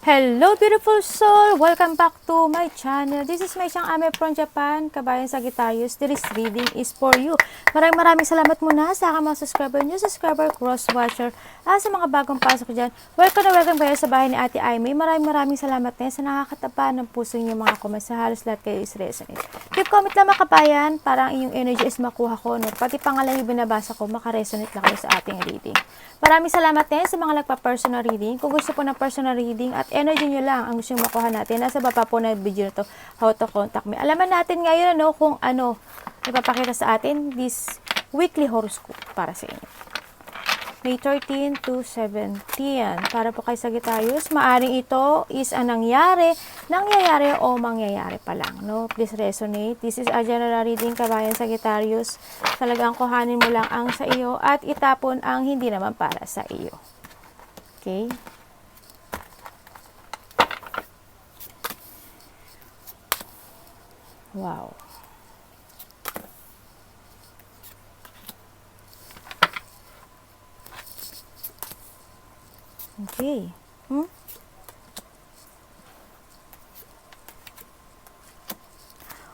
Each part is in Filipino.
Hello beautiful soul! Welcome back to my channel. This is May Siyang Ame from Japan. Kabayan Sagittarius, this reading is for you. Maraming salamat muna sa aking mga subscriber, new subscriber, cross-watcher, sa mga bagong pasok dyan. Welcome kayo sa bahay ni Ate Aimee. Maraming salamat din sa nakakataba ng puso niyo mga comments. Sa halos lahat kayo is resonate. Keep comment lang mga kabayan, parang inyong energy is makuha ko. No? Pati pangalan yung binabasa ko, makaresonate lang kayo sa ating reading. Maraming salamat din sa mga nagpa-personal reading. Kung gusto po ng personal reading at energy nyo lang ang gusto makuha natin, nasa baba po na video na to, how to contact me. Alaman natin ngayon kung ano ipapakita sa atin this weekly horoscope para sa inyo. May 13 to 17. Para po kay Sagittarius, maaring ito is ang nangyayari o mangyayari pa lang. No? Please resonate. This is a general reading, kabayan Sagittarius. Talagang kuhanin mo lang ang sa iyo at itapon ang hindi naman para sa iyo. Okay? Wow. Okay.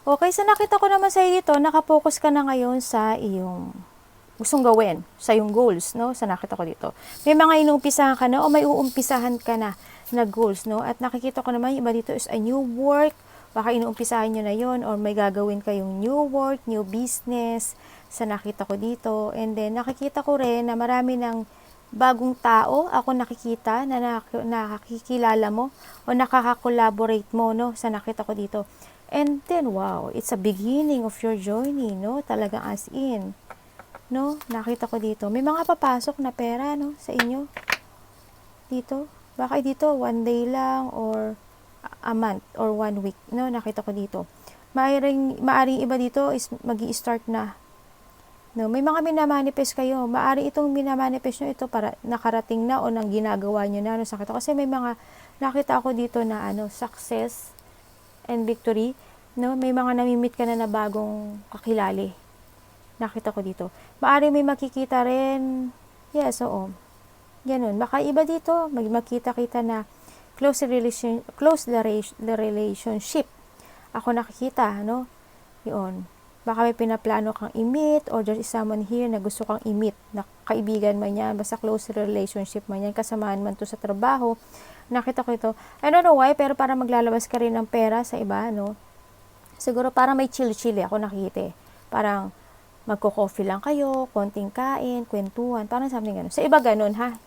Okay, so nakita ko naman sa iyo dito, nakapokus ka na ngayon sa iyong gustong gawin, sa iyong goals, no? Sa nakita ko dito. May mga inuumpisahan ka na o may uumpisahan ka na goals, no? At nakikita ko naman, iba dito is a new work, baka inuumpisahan nyo na yon or may gagawin kayong new work, new business, sa nakita ko dito. And then, nakikita ko rin na marami ng bagong tao ako nakikita na nakikilala mo o nakaka-collaborate mo, no? Sa nakita ko dito. And then, wow, it's a beginning of your journey, no? Talagang as in, no? Nakita ko dito. May mga papasok na pera, no? Sa inyo. Dito. Baka dito, one day lang or a month or 1 week, no? Nakita ko dito. Maaring iba dito is magi-start na. No, may mga minamanifest kayo. Maari itong minamanifest nyo ito para nakarating na o nang ginagawa nyo na. Sakit ako. Kasi may mga nakita ako dito na success and victory. No, may mga namimit ka na bagong kakilali. Nakita ko dito. Maari may makikita rin. Yes, oo. Ganun. Baka iba dito, makita-kita na close the relationship. Ako nakikita, no? Yun. Baka may pinaplano kang i-meet or there is someone here na gusto kang i-meet, na kaibigan man yan, basta close relationship man yan, kasamaan man to sa trabaho. Nakita ko ito. I don't know why, pero para maglalabas ka rin ng pera sa iba, no? Siguro parang may chill-chill ako nakikita. Parang magko-coffee lang kayo, konting kain, kwentuhan, parang something ganun. Sa iba ganun, ha?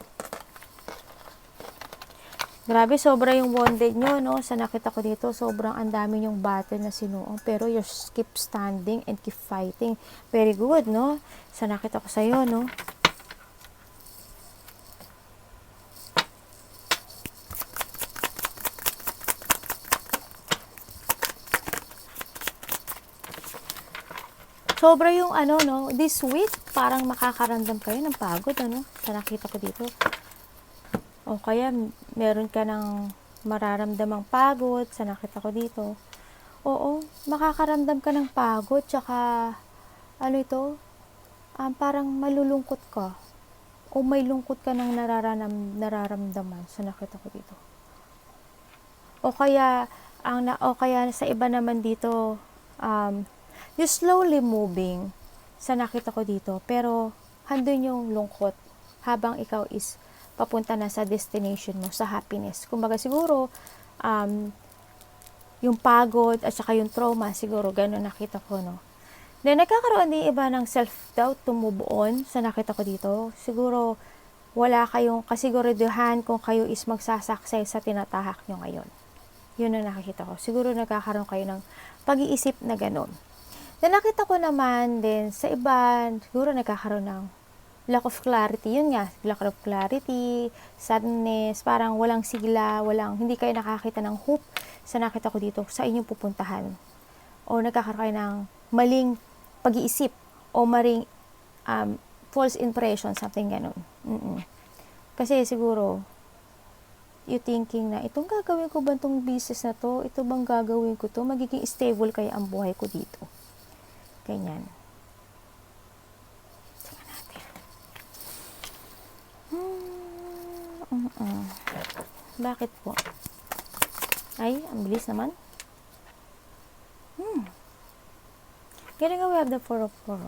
Grabe, sobra yung bonded nyo, no? Sa nakita ko dito, sobrang ang dami yung battle na sinuong. Pero you keep standing and keep fighting. Very good, no? Sa nakita ko sa'yo, no? Sobra yung no? This week, parang makakaramdam kayo ng pagod, ano? Sa nakita ko dito. O kaya meron ka ng mararamdamang pagod sa nakita ko dito. Oo, makakaramdam ka ng pagod, tsaka parang malulungkot ka o may lungkot ka ng nararamdaman sa nakita ko dito. O kaya sa iba naman dito, you slowly moving sa nakita ko dito, pero handun yung lungkot habang ikaw is papunta na sa destination mo, sa happiness. Kumbaga siguro, yung pagod at saka yung trauma, siguro gano'n nakita ko, no? Then, nagkakaroon din iba ng self-doubt to move on sa nakita ko dito. Siguro, wala kayong kasiguraduhan kung kayo is magsasucess sa tinatahak nyo ngayon. Yun ang nakikita ko. Siguro nagkakaroon kayo ng pag-iisip na gano'n. Then, nakita ko naman din sa iba, siguro nagkakaroon ng lack of clarity, yun nga, lack of clarity, sadness, parang walang sigla, hindi kayo nakakita ng hope sa nakita ko dito sa inyong pupuntahan. O nagkakaroon kayo ng maling pag-iisip o maling false impression, something ganun. Kasi siguro, you thinking na, itong gagawin ko ba itong business na to? Ito bang gagawin ko to? Magiging stable kaya ang buhay ko dito? Ganyan. Bakit po? Ay, ang bilis naman. Galing nga, we have the 4 of 4.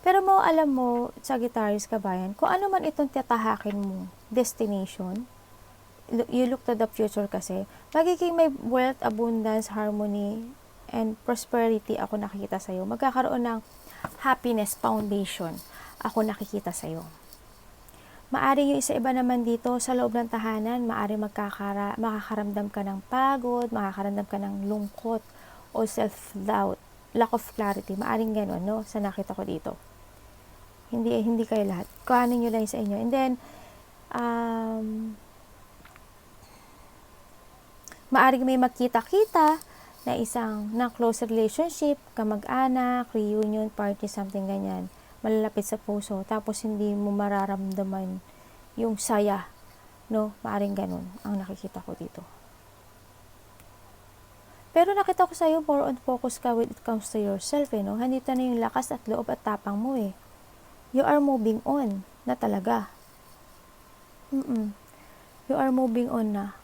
Pero mo, alam mo, Sagittarius kabayan, kung ano man itong tatahakin mo, destination, you look to the future kasi, magiging may wealth, abundance, harmony, and prosperity ako nakikita sa'yo. Magkakaroon ng happiness foundation ako nakikita sa'yo. Maaring yung isa-iba naman dito sa loob ng tahanan, maaring makakaramdam ka ng pagod, makakaramdam ka ng lungkot o self-doubt, lack of clarity. Maaring gano'n, no? Sa nakita ko dito. Hindi kayo lahat. Kuhanin nyo lang sa inyo. And then, maaring may magkita-kita na close relationship, kamag-anak, reunion, party, something ganyan. Malalapit sa puso, tapos hindi mo mararamdaman yung saya, no? Maaring ganun ang nakikita ko dito. Pero nakita ko sa'yo, more on focus ka when it comes to yourself, no? Handito na yung lakas at loob at tapang mo, You are moving on na talaga. You are moving on na.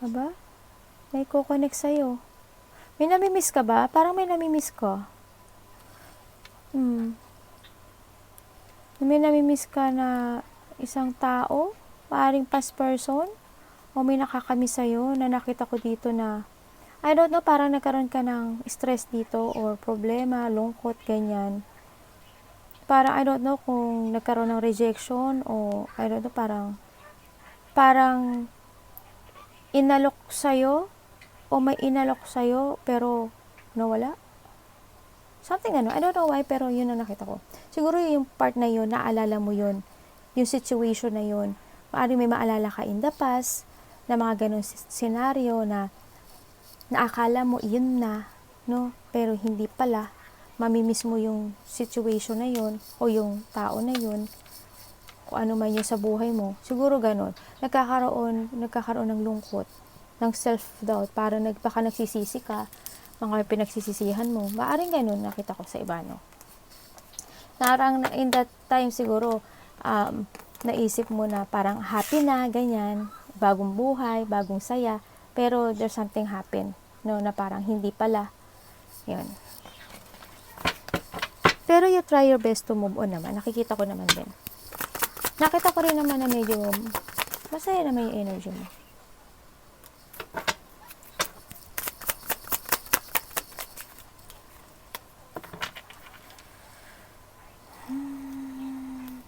Aba? May kukonek sa'yo. May namimiss ka ba? Parang may namimiss ka. May namimiss ka na isang tao? Maaring past person? O may nakakamiss sa'yo na nakita ko dito na, I don't know, parang nagkaroon ka ng stress dito or problema, lungkot, ganyan. Parang, I don't know kung nagkaroon ng rejection o, I don't know, parang inalok sa'yo o may inalok sa'yo pero nawala. Something I don't know why, pero yun ang nakita ko. Siguro yung part na yun, naalala mo yun, yung situation na yun. Maaring may maalala ka in the past, na mga ganun scenario na naakala mo yun na, no? Pero hindi pala. Mamimiss mo yung situation na yun o yung tao na yun, kung ano man yun sa buhay mo. Siguro ganun. Nagkakaroon ng lungkot, ng self-doubt, para baka nagsisisi ka, mga pinagsisisihan mo. Maaring ganun nakita ko sa iba, no? Narang in that time siguro, naisip mo na parang happy na, ganyan, bagong buhay, bagong saya, pero there's something happen, no, na parang hindi pala. Yun. Pero you try your best to move on naman. Nakikita ko naman din. Nakita ko rin naman na medyo masaya naman yung energy mo.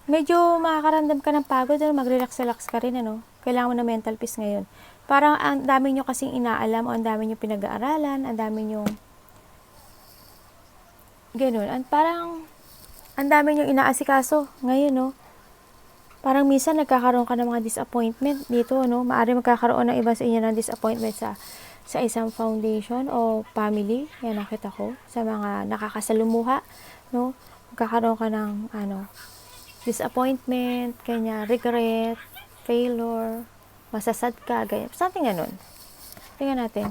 Medyo makakaramdam ka ng pagod, mag-relax-relax ka rin, ano? Kailangan mo na mental peace ngayon. Parang ang dami nyo kasing inaalam o ang dami nyo pinag-aaralan, ang dami nyo ganun. Parang ang dami nyo inaasikaso ngayon, no? Parang minsan nagkakaroon ka ng mga disappointment dito, no? Maaari magkakaroon ng iba sa inyo ng disappointment sa isang foundation o family. Yan nakita ko sa mga nakakasalumuha, no? Magkakaroon ka ng disappointment, kanya regret, failure, masasad ka, ganyan. Something ganun. Tingnan natin.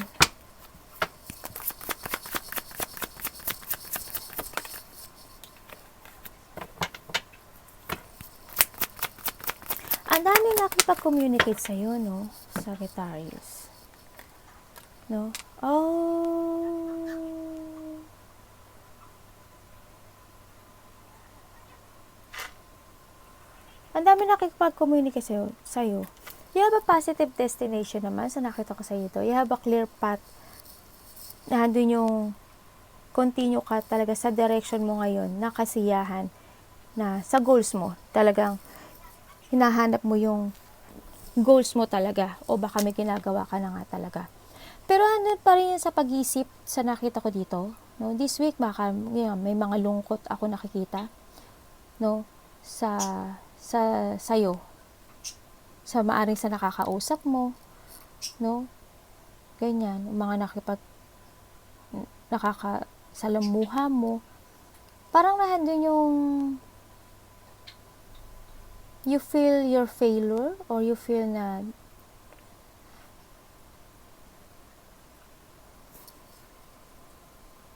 Ang dami nakipag-communicate sa'yo, no? Sagittarius. No? Ang dami nakipag-communicate sa'yo. You have a positive destination naman sa nakita ko sa ito. You have a clear path na handun yung continue ka talaga sa direction mo ngayon na kasiyahan na sa goals mo. Talagang hinahanap mo yung goals mo talaga o baka may ginagawa ka na nga talaga. Pero handun pa rin sa pag-isip sa nakita ko dito. No? This week baka may mga lungkot ako nakikita, no? Sa'yo. Sa maaring sa nakakausap mo, no? Ganyan, mga nakakasalamuha mo. Parang nahandun yung you feel your failure or you feel na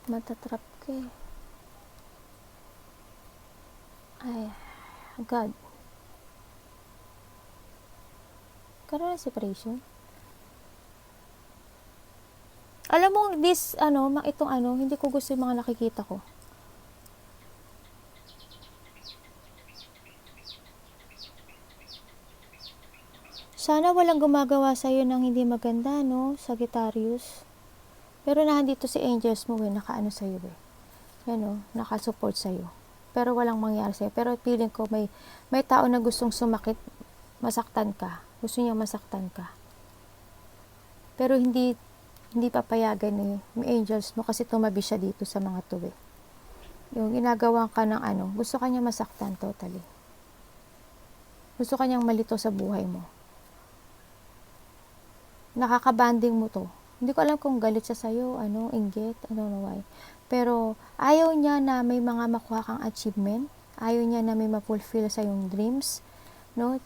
matatrap ka God. Karoon ng separation. Alam mo, itong hindi ko gusto yung mga nakikita ko. Sana walang gumagawa sa'yo ng hindi maganda, no, Sagittarius. Pero nandito si angels mo, nakaano sa'yo, Yan, nakasupport sa'yo. Pero walang mangyari sa'yo. Pero feeling ko may tao na gustong sumakit, masaktan ka. Gusto niya masaktan ka. Pero hindi papayagan ni angels mo kasi tumabi siya dito sa mga tuwi. Yung ginagawa ka ng gusto kanya masaktan totally. Gusto kanyang malito sa buhay mo. Nakakabanding mo to. Hindi ko alam kung galit siya sa'yo, inggit, I don't know why. Pero ayaw niya na may mga makuha kang achievement. Ayaw niya na may ma-fulfill sa yung dreams. No?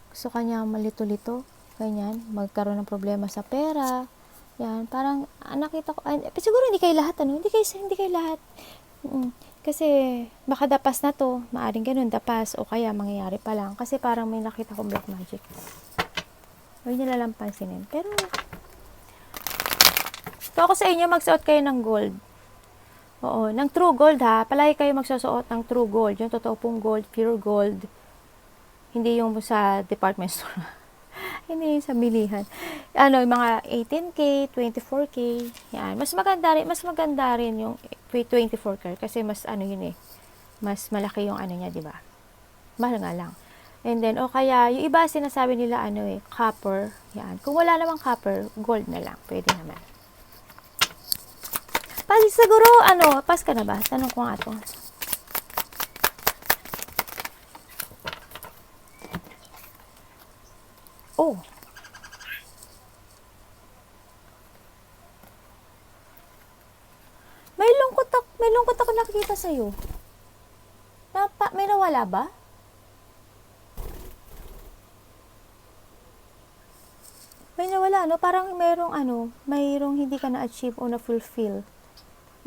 Gusto kanya malito-lito. Ganyan. Magkaroon ng problema sa pera. Yan. Parang, nakita ko, siguro hindi kayo lahat, Hindi kayo lahat. Kasi, baka dapas na to. Maaring ganun, dapas. O kaya, mangyayari pa lang. Kasi parang may nakita ko black magic. Huwag nyo lang pansinin. Pero, ito ako sa inyo, magsuot kayo ng gold. Oo, ng true gold ha. Palagi kayo magsusuot ng true gold. Yung totoo pong gold, pure gold. Hindi yung sa department store. Hindi yung sa bilihan. Yung mga 18K, 24K. Yan. Mas maganda rin yung 24K kasi mas yun mas malaki yung niya, di ba? Mahal nga lang. And then, kaya, yung iba sinasabi nila, copper. Yan. Kung wala namang copper, gold na lang. Pwede naman. Siguro, pas ka na ba? Tanong ko nga to. Oh. May lungkot ako nakikita sa'yo. May nawala ba? May nawala, Parang mayroong hindi ka na-achieve o na-fulfill.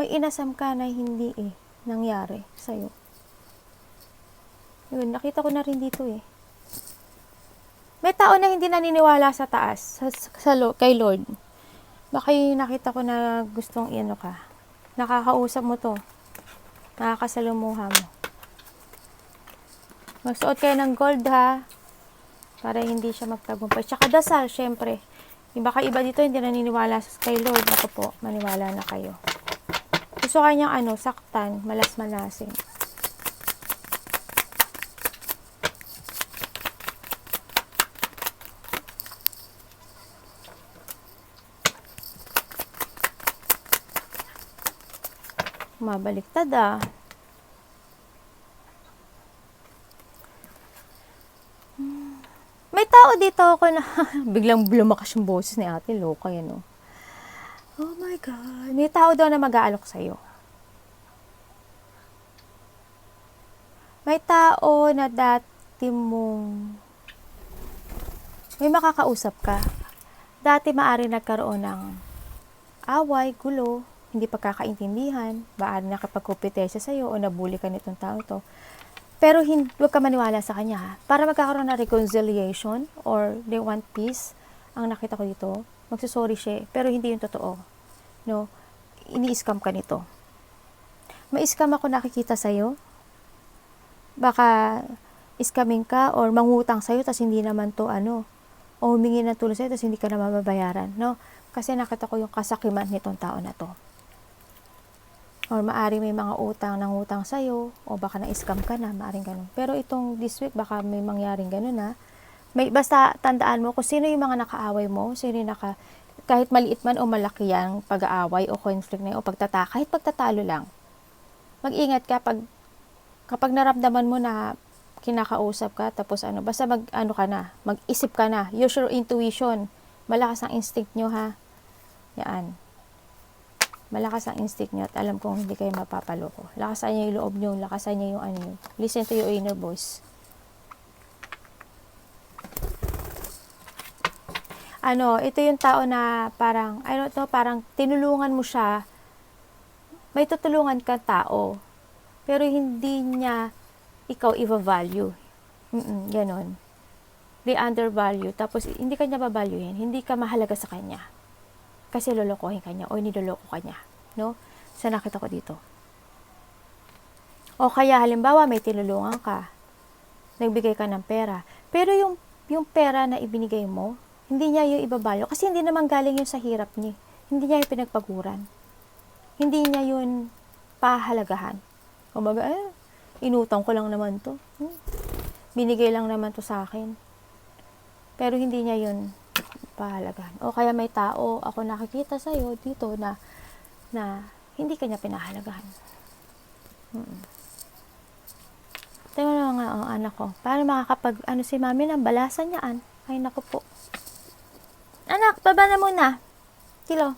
May inasam ka na hindi nangyari sa'yo. Yun, nakita ko na rin dito May tao na hindi naniniwala sa taas, kay Lord. Baka yung nakita ko na gustong ka. Nakakausap mo to. Nakakasalumuha mo. Magsuot kayo ng gold ha. Para hindi siya magtagumpay. Tsaka dasal, syempre. Baka iba dito hindi naniniwala kay Lord. Ako po, maniwala na kayo. Gusto kanyang saktan, malas-malasin. Mabaliktad May tao dito ako na biglang lumakas yung boses ni ate. Loka yan Oh my God. May tao daw na mag-aalok sa'yo. May tao na dati may makakausap ka. Dati maari nagkaroon ng away, gulo, hindi pagkakaintindihan, maaari nakapagkompetensya sa'yo o nabuli ka nitong tao to. Pero huwag ka maniwala sa kanya Para magkakaroon ng reconciliation or they want peace, ang nakita ko dito, magsusorry siya, pero hindi yung totoo. No? Ini-scam ka nito. May scam ako nakikita sa'yo. Baka scamming ka or mangutang sa'yo tas hindi naman to o humingi ng tulong sa'yo tas hindi ka na mababayaran. No? Kasi nakita ko yung kasakiman nitong tao na to. Or maari may mga nangutang sa'yo, o baka na-scam ka na, maaring ganun. Pero itong this week, baka may mangyaring ganun basta tandaan mo kung sino yung mga nakaaway mo, kahit maliit man o malaki yan, pag-aaway o conflict na yun, o kahit pagtatalo lang. Mag-ingat ka kapag naramdaman mo na kinakausap ka, tapos basta mag-isip ka na, use your intuition, malakas ang instinct nyo yan. Malakas ang instinct nyo at alam kong hindi kayo mapapaloko. Lakasan niyo yung loob nyo, lakasan niyo yung listen to your inner voice. Ito yung tao na parang, parang tinulungan mo siya, may tutulungan ka tao, pero hindi niya ikaw i-value. Ganon. They undervalue. Tapos, hindi ka niya babaluhin. Hindi ka mahalaga sa kanya. Kasi lolokohin ka niya o niloloko ka niya. No? Sa nakita ko dito. O kaya, halimbawa, may tinulungan ka. Nagbigay ka ng pera. Pero yung pera na ibinigay mo, hindi niya yung ibabalyo. Kasi hindi naman galing yun sa hirap niya. Hindi niya yung pinagpaguran. Hindi niya yun pahalagahan. Kumbaga, inutang ko lang naman to. Binigay lang naman to sa akin. Pero hindi niya yun pahalagahan. O kaya may tao, ako nakikita sa'yo dito na hindi kanya pinahalagahan. Tingnan nga, anak ko. Paano makakapag, si mami ng balasan niyaan? Ay, naku po. Anak, baba na muna. Kilo.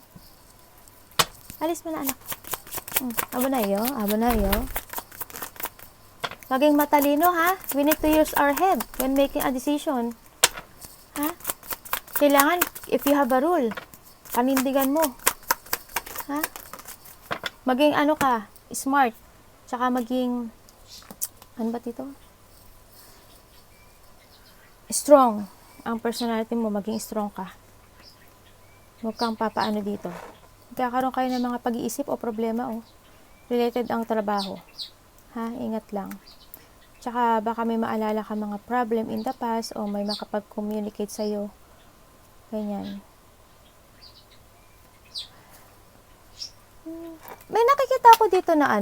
Alis mo na, anak. Abo na iyo. Maging matalino, ha? We need to use our head when making a decision. Ha? Kailangan, if you have a rule, panindigan mo. Ha? Maging ka, smart. Tsaka maging, ano ba dito? Strong. Ang personality mo, maging strong ka. Huwag kang papaano dito. Magkakaroon kayo ng mga pag-iisip o problema, related ang trabaho. Ha? Ingat lang. Tsaka baka may maalala ka mga problem in the past o may makapag-communicate sa'yo. Ganyan. May nakikita ako dito na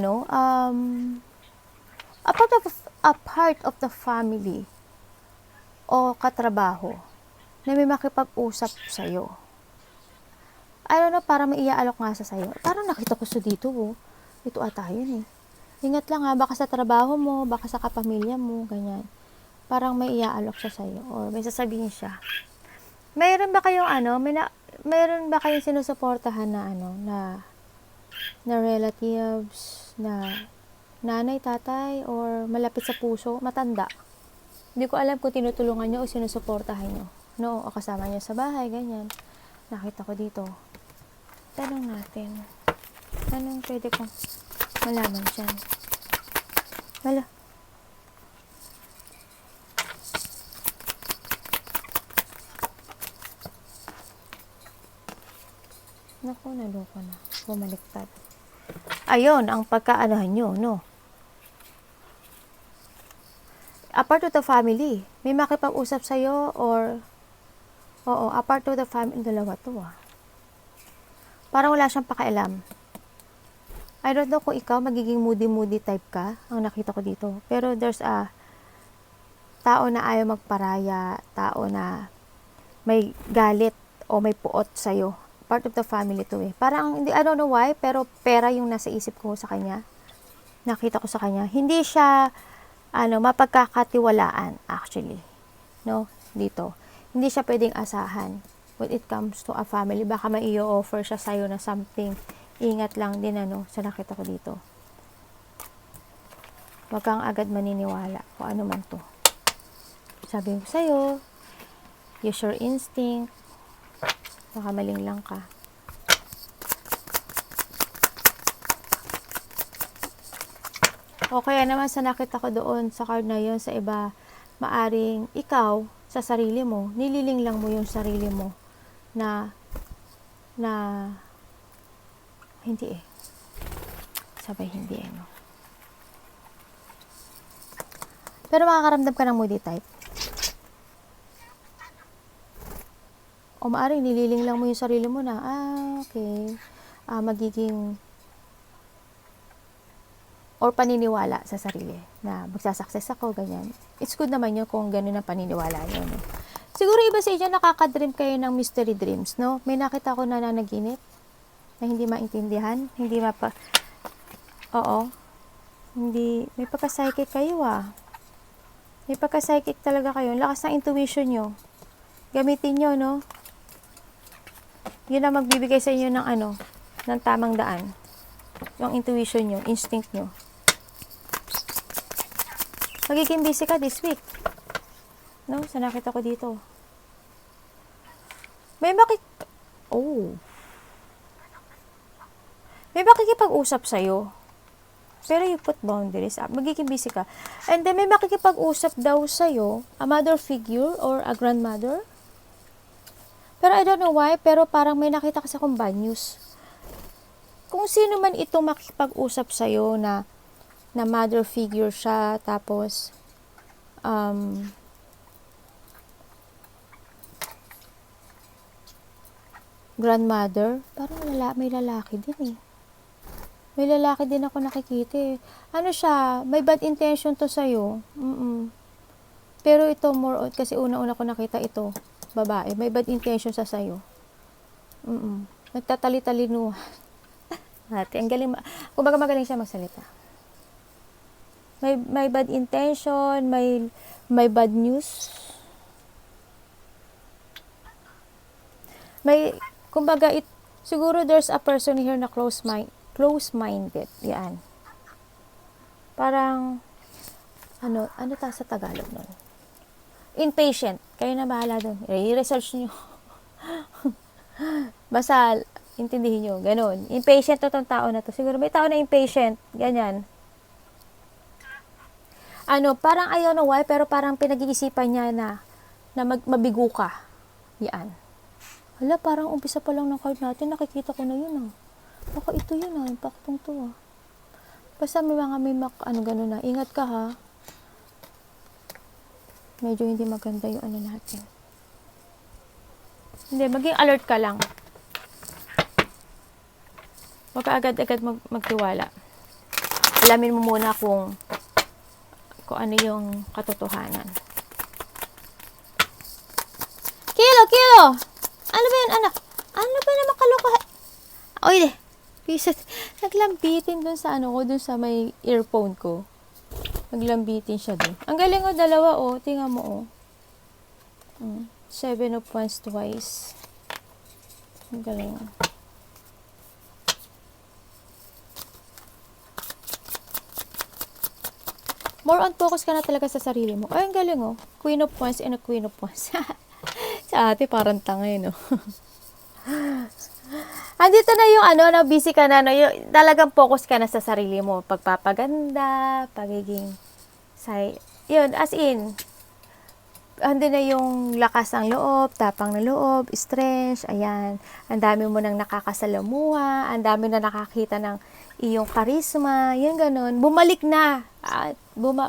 a part of the family o katrabaho na may makipag-usap sa'yo. I don't know, parang may iaalok nga sa sa'yo. Parang nakita ko sa dito, Ito ata yun, Ingat lang, baka sa trabaho mo, baka sa kapamilya mo, ganyan. Parang may iaalok siya sa'yo or may sasabihin siya. Mayroon ba kayong mayroon ba kayong sinusuportahan na relatives, na nanay, tatay, or malapit sa puso, matanda? Hindi ko alam kung tinutulungan nyo o sinusuportahan nyo. O kasama nyo sa bahay, ganyan. Nakita ko dito. Tanong natin. Anong pwede kong malaman dyan? Wala. Naku, naloko na. Bumaliktad. Ayun, ang pagkaanohan nyo, A part of the family. May makipag-usap sa'yo or a part of the family. Dalawa to, Parang wala siyang pakialam. I don't know kung ikaw magiging moody type ka, ang nakita ko dito. Pero there's a tao na ayaw magparaya, tao na may galit o may puot sa'yo. Part of the family to, Parang, I don't know why, pero pera yung nasa isip ko sa kanya. Nakita ko sa kanya. Hindi siya, mapagkakatiwalaan, actually. Dito. Hindi siya pwedeng asahan. When it comes to a family, baka may i-offer siya sa'yo na something. Ingat lang din, sa nakita ko dito. Huwag kang agad maniniwala kung ano man to. Sabi ko sa'yo, use your instinct. Baka maling lang ka. O kaya naman sa nakita ko doon sa card na yun, sa iba, maaring ikaw, sa sarili mo, nililing lang mo yung sarili mo na hindi sabay hindi Pero makakaramdam ka ng moody type. O maaring nililing lang mo yung sarili mo na, okay, magiging or paniniwala sa sarili na magsasucess ako, ganyan. It's good naman yun kung gano'n ang paniniwala nyo. Siguro iba sa inyo, nakaka-dream kayo ng mystery dreams, May nakita ko na nanaginip na hindi maintindihan, hindi, may pagka-psychic kayo, May pagka-psychic talaga kayo. Lakas ng intuition nyo. Gamitin nyo, Yun ang magbibigay sa inyo ng tamang daan. Yung intuition nyo, instinct nyo. Magiging busy ka this week. Sa nakita ko dito. May makikipag-usap sa'yo. Pero you put boundaries. Magiging busy ka. And then, may makikipag-usap daw sa'yo, a mother figure or a grandmother. Pero I don't know why, pero parang may nakita kasi akong bad news. Kung sino man itong makikipag-usap sa'yo na mother figure siya, tapos, grandmother, parang may lalaki din eh. May lalaki din ako nakikita eh. Ano siya, may bad intention to sa'yo. Pero ito, more on, kasi una-una ko nakita ito, babae. May bad intention sa sa'yo. Nagtatali-talinuhan. Ate, ang galing, kumbaga magaling siya magsalita. May bad intention, may bad news. Kumbaga, siguro there's a person here na close-minded. Yan. Parang, ano ta sa Tagalog nun? Impatient. Kayo na bahala dun. I-research nyo. Basta, intindihin nyo. Ganun. Impatient to tong tao na to. Siguro may tao na impatient. Ganyan. Parang I don't know why, pero parang pinag-iisipan niya na mabigo ka. Yan. Hala, parang umpisa pa lang ng card natin, nakikita ko na yun Baka ito yun impaktong to Basta may gano'n na. Ingat ka ha. Medyo hindi maganda yung natin. Hindi, maging alert ka lang. Huwag ka agad-agad magtiwala. Alamin mo muna kung ano yung katotohanan. Kilo! Ano ba yun, anak? Ano ba naman kalokohan? Oy, pisit. Naglambitin dun sa dun sa may earphone ko. Naglambitin siya dun. Ang galing dalawa tingnan mo 7 of Wands twice. Ang galing. More on focus ka na talaga sa sarili mo. Ay, ang galing Queen of Wands and a Queen of Wands. Sa ate, parang tanga Andito na yung na busy ka na, yung, talagang focus ka na sa sarili mo. Pagpapaganda, pagiging, yun, as in, andun na yung lakas ng loob, tapang ng loob, strength, ayan. Ang dami mo nang nakakasalamuha, ang dami na nakakita ng iyong charisma, yung ganun. Bumalik na,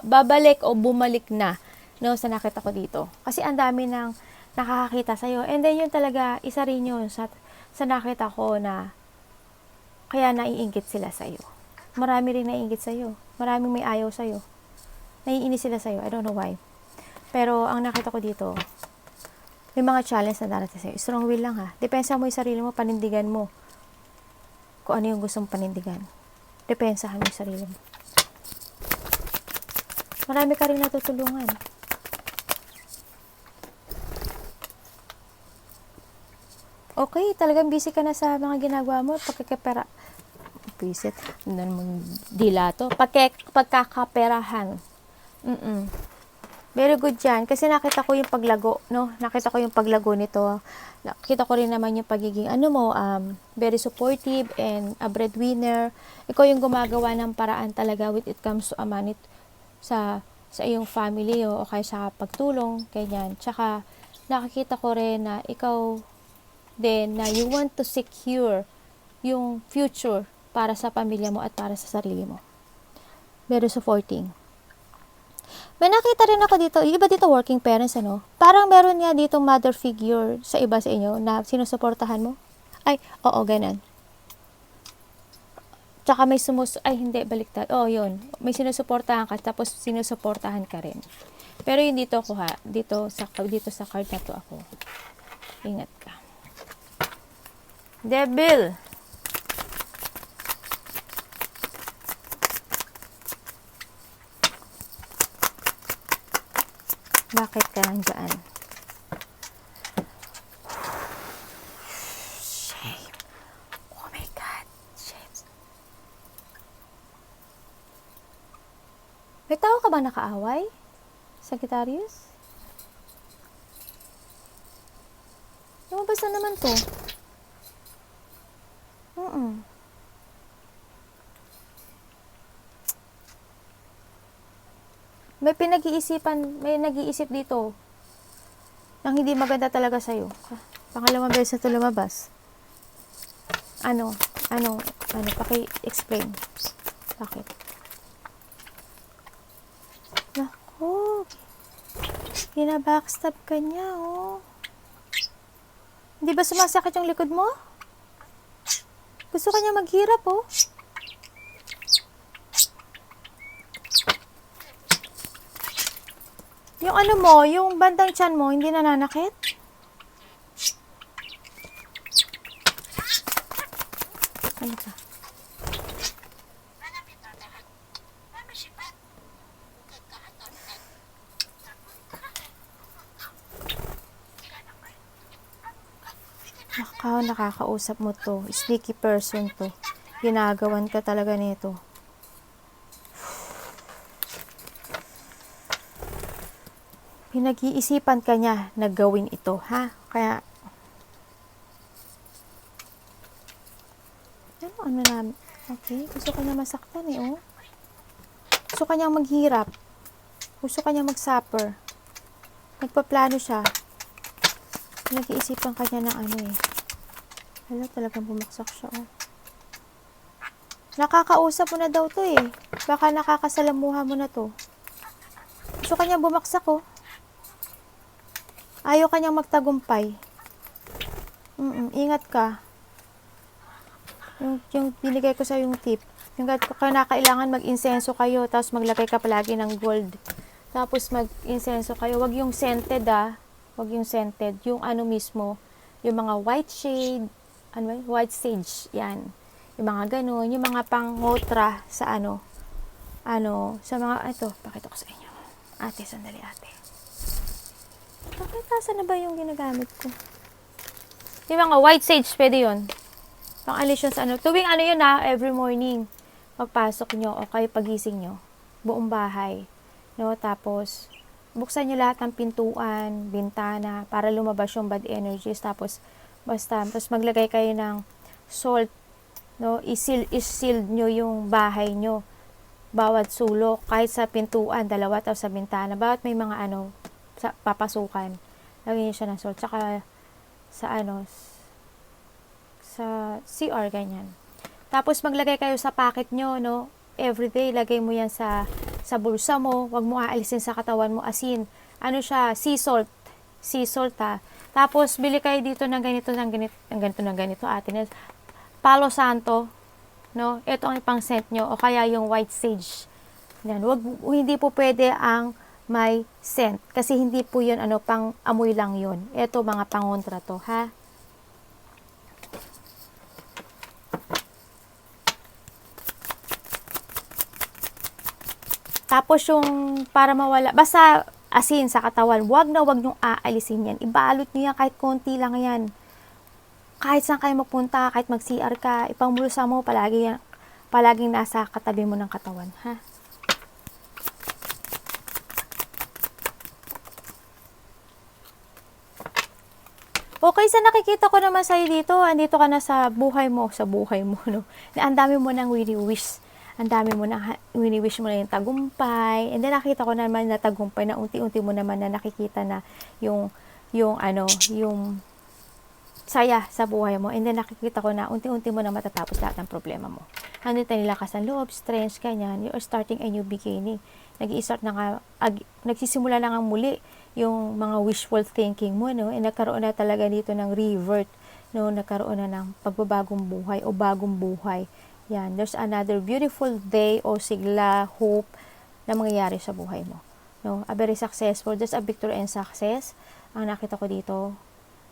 babalik o bumalik na, sa nakita ko dito. Kasi ang dami nang nakakakita sa'yo. And then yun talaga, isa rin yun sa nakita ko na kaya naiinggit sila sa'yo. Marami rin naiinggit sa'yo. Maraming may ayaw sa'yo. Naiinis sila sa'yo. I don't know why. Pero ang nakita ko dito, may mga challenge na darating sa'yo. Strong will lang ha. Depensa mo yung sarili mo, panindigan mo. Kung ano yung gustong panindigan. Depensahan mo yung sarili mo. Marami ka rin natutulungan. Okay, talagang busy ka na sa mga ginagawa mo. Pagkakapera. Visit. Dilato. Pagkakaperahan. Very good yan. Kasi nakita ko yung paglago, Nakita ko yung paglago nito. Nakita ko rin naman yung pagiging, very supportive and a breadwinner. Ikaw yung gumagawa ng paraan talaga when it comes to money sa iyong family o kaya sa pagtulong, ganyan. Tsaka, nakikita ko rin na ikaw din na you want to secure yung future para sa pamilya mo at para sa sarili mo. Very supporting. May nakita rin ako dito, iba dito working parents, Parang meron nga dito mother figure sa iba sa inyo na sinusuportahan mo. Ay, oo, ganun. Tsaka may hindi, baliktad. Yun. May sinusuportahan ka, tapos sinusuportahan ka rin. Pero yun dito ako dito sa card na to ako. Ingat ka. Devil! Bakit ka nandyan? Shame. Oh my God. Shame. May tao ka ba nakaaway? Sagittarius? Lumabas na naman to. May pinag-iisipan, may nag-iisip dito nang hindi maganda talaga sa'yo. Pangalawang beses na ito lumabas. Ano, paki-explain. Bakit? Naku, kina-backstab ka niya, oh. Hindi ba sumasakit yung likod mo? Gusto ka niya maghirap, oh. Yung ano mo, yung bandang tiyan mo, hindi nananakit? Ano ka? Nakaw, nakakausap mo to. Sneaky person to. Ginagawan ka talaga nito. Pinag-iisipan ka niya na gawin ito, ha? Kaya, ano namin? Okay, gusto ka niya masaktan eh, oh. Gusto ka niyang maghirap. Gusto ka niyang mag-suffer. Nagpaplano siya. Pinag-iisipan ka niya ng ano eh. Hala, talagang bumaksak siya, oh. Nakakausap mo na daw to eh. Baka nakakasalamuha mo na to. Gusto ka niyang bumaksak, oh. Ayaw ka niyang magtagumpay. Ingat ka. Yung binigay ko sa yung tip. Yung kailangan mag-insenso kayo, tapos maglagay ka palagi ng gold. Tapos mag-insenso kayo. Wag yung scented, ah. Wag yung scented. Yung ano mismo, yung mga white shade, white sage, yan. Yung mga ganun, yung mga pangotra sa sa mga, ito, pakita ko sa inyo. Ate, sandali ate. Bakit saan na ba yung ginagamit ko? Yung mga white sage, pwede yun. Pang-alis yun sa tuwing yun every morning. Pagpasok nyo o kayo pagising nyo. Buong bahay. No? Tapos, buksan nyo lahat ng pintuan, bintana, para lumabas yung bad energies. Tapos maglagay kayo ng salt. No? I-sealed nyo yung bahay nyo. Bawat sulok, kahit sa pintuan, dalawa, tapos sa bintana. Bawat may mga papasukan. Lagyan nyo siya ng salt. Tsaka sa CR, ganyan. Tapos maglagay kayo sa pocket nyo, no? Everyday, lagay mo yan sa bulsa mo. Huwag mo aalisin sa katawan mo. Asin, siya, sea salt. Sea salt, ha. Tapos, bili kayo dito ng ganito, atin. Palo Santo, no? Ito ang ipang scent nyo. O kaya yung white sage. Yan. Hindi po pwede ang may scent. Kasi hindi po yun, pang amoy lang yun. Ito, mga pangontra to, ha? Tapos yung para mawala, basta asin sa katawan, wag niyong aalisin yan. Ibalot niyo yan kahit konti lang yan. Kahit saan kayo magpunta, kahit mag-CR ka, ipangmulusa mo, palaging nasa katabi mo ng katawan, ha? Okay, sa nakikita ko naman sa'yo dito, andito ka na sa buhay mo, no? Na ang dami mo nang wini-wish. Ang dami mo na wini-wish mo na yung tagumpay. And then nakita ko naman na tagumpay na unti-unti mo naman na nakikita na yung saya sa buhay mo. And then nakikita ko na unti-unti mo na matatapos lahat ng problema mo. Nandito nilakas ang loob, strength, ganyan. You're starting a new beginning. Nag-i-start na nga, nagsisimula na nga muli yung mga wishful thinking mo, no? And nagkaroon na talaga dito ng revert, no? Nagkaroon na ng pagbabagong buhay o bagong buhay. Yan, there's another beautiful day o sigla, hope na mangyayari sa buhay mo. No? A very successful, there's a victory and success ang nakita ko dito.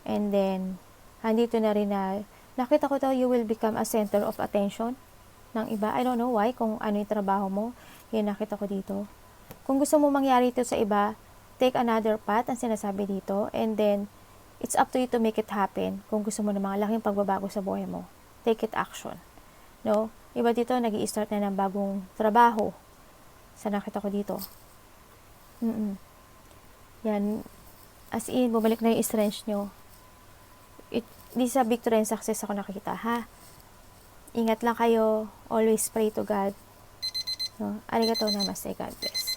And then, andito na rin na, nakita ko daw, you will become a center of attention ng iba. I don't know why, kung ano yung trabaho mo. Yan, nakita ko dito. Kung gusto mo mangyari ito sa iba, take another path, ang sinasabi dito. And then, it's up to you to make it happen. Kung gusto mo ng mga laking pagbabago sa buhay mo, take it action. No? Iba dito, nag-i-start na ng bagong trabaho. Sa nakita ko dito. Yan. As in, bumalik na yung strength nyo. Di sa victory and success ako nakikita, ha? Ingat lang kayo. Always pray to God. No? Arigatou namaste. God bless.